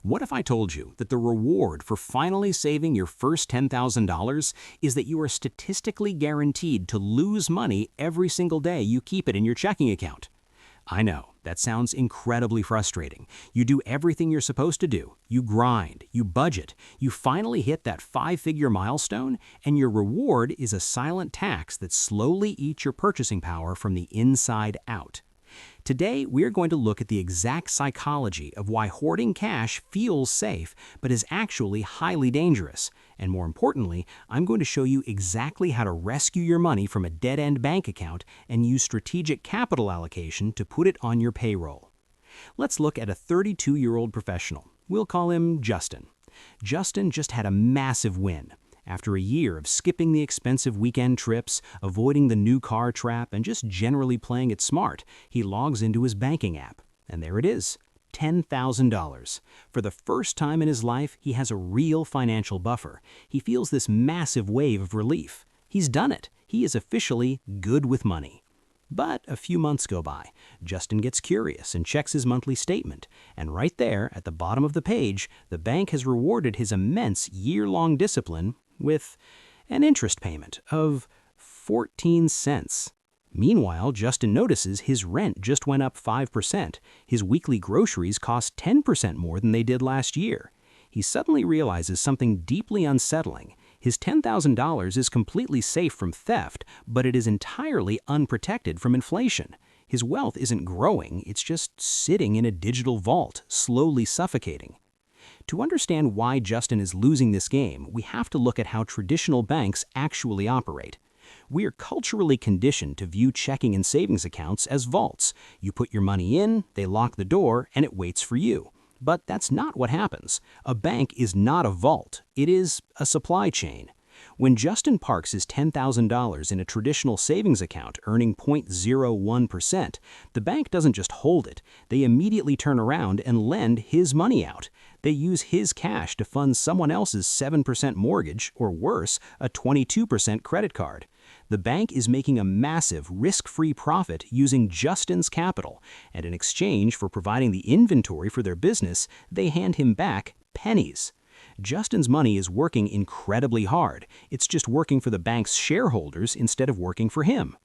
What if I told you that the reward for finally saving your first $10,000 is that you are statistically guaranteed to lose money every single day you keep it in your checking account? I know, that sounds incredibly frustrating. You do everything you're supposed to do. You grind, you budget, you finally hit that five-figure milestone, and your reward is a silent tax that slowly eats your purchasing power from the inside out. Today, we're going to look at the exact psychology of why hoarding cash feels safe but is actually highly dangerous. And more importantly, I'm going to show you exactly how to rescue your money from a dead-end bank account and use strategic capital allocation to put it on your payroll. Let's look at a 32-year-old professional. We'll call him Justin. Justin just had a massive win. After a year of skipping the expensive weekend trips, avoiding the new car trap, and just generally playing it smart, he logs into his banking app. And there it is, $10,000. For the first time in his life, he has a real financial buffer. He feels this massive wave of relief. He's done it. He is officially good with money. But a few months go by. Justin gets curious and checks his monthly statement. And right there, at the bottom of the page, the bank has rewarded his immense year-long discipline with an interest payment of 14 cents. Meanwhile, Justin notices his rent just went up 5%. His weekly groceries cost 10% more than they did last year. He suddenly realizes something deeply unsettling. His $10,000 is completely safe from theft, but it is entirely unprotected from inflation. His wealth isn't growing, it's just sitting in a digital vault, slowly suffocating. To understand why Justin is losing this game, we have to look at how traditional banks actually operate. We are culturally conditioned to view checking and savings accounts as vaults. You put your money in, they lock the door, and it waits for you. But that's not what happens. A bank is not a vault. It is a supply chain. When Justin parks his $10,000 in a traditional savings account earning 0.01%, the bank doesn't just hold it. They immediately turn around and lend his money out. They use his cash to fund someone else's 7% mortgage, or worse, a 22% credit card. The bank is making a massive risk-free profit using Justin's capital, and in exchange for providing the inventory for their business, they hand him back pennies. Justin's money is working incredibly hard. It's just working for the bank's shareholders instead of working for him.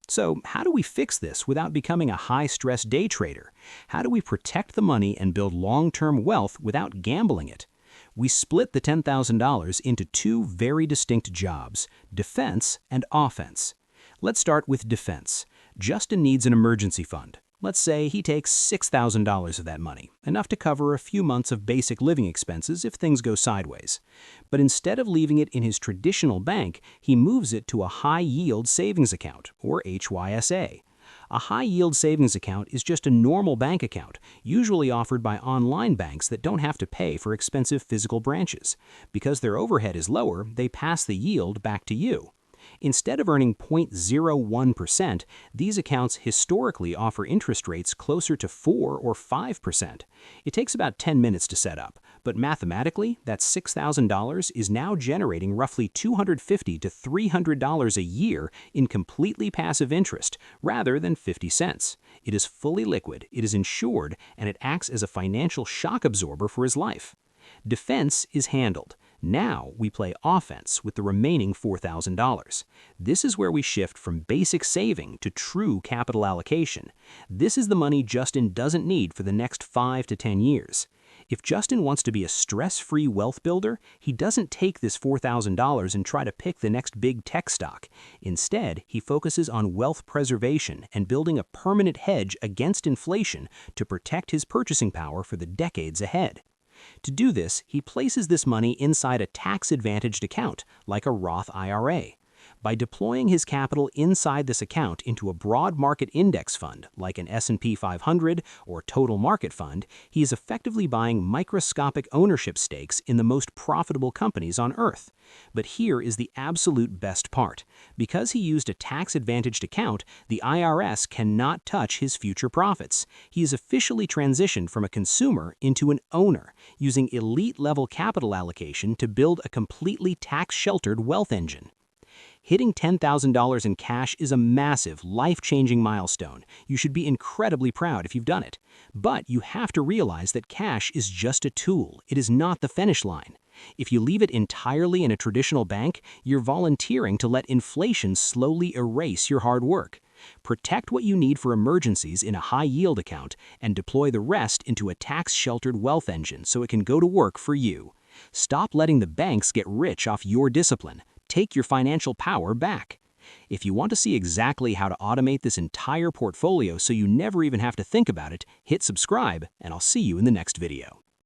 So how do we fix this without becoming a high-stress day trader? How do we protect the money and build long-term wealth without gambling it? We split the $10,000 into two very distinct jobs, defense and offense. Let's start with defense. Justin needs an emergency fund. Let's say he takes $6,000 of that money, enough to cover a few months of basic living expenses if things go sideways. But instead of leaving it in his traditional bank, he moves it to a high-yield savings account, or HYSA. A high-yield savings account is just a normal bank account, usually offered by online banks that don't have to pay for expensive physical branches. Because their overhead is lower, they pass the yield back to you. Instead of earning 0.01%, these accounts historically offer interest rates closer to 4 or 5%. It takes about 10 minutes to set up, but mathematically, that $6,000 is now generating roughly $250 to $300 a year in completely passive interest, rather than 50 cents. It is fully liquid, it is insured, and it acts as a financial shock absorber for his life. Defense is handled. Now we play offense with the remaining $4,000. This is where we shift from basic saving to true capital allocation. This is the money Justin doesn't need for the next 5 to 10 years. If Justin wants to be a stress-free wealth builder, he doesn't take this $4,000 and try to pick the next big tech stock. Instead, he focuses on wealth preservation and building a permanent hedge against inflation to protect his purchasing power for the decades ahead. To do this, he places this money inside a tax-advantaged account, like a Roth IRA. By deploying his capital inside this account into a broad market index fund, like an S&P 500 or total market fund, he is effectively buying microscopic ownership stakes in the most profitable companies on Earth. But here is the absolute best part. Because he used a tax-advantaged account, the IRS cannot touch his future profits. He is officially transitioned from a consumer into an owner, using elite-level capital allocation to build a completely tax-sheltered wealth engine. Hitting $10,000 in cash is a massive, life-changing milestone. You should be incredibly proud if you've done it. But you have to realize that cash is just a tool. It is not the finish line. If you leave it entirely in a traditional bank, you're volunteering to let inflation slowly erase your hard work. Protect what you need for emergencies in a high-yield account and deploy the rest into a tax-sheltered wealth engine so it can go to work for you. Stop letting the banks get rich off your discipline. Take your financial power back. If you want to see exactly how to automate this entire portfolio so you never even have to think about it, hit subscribe, and I'll see you in the next video.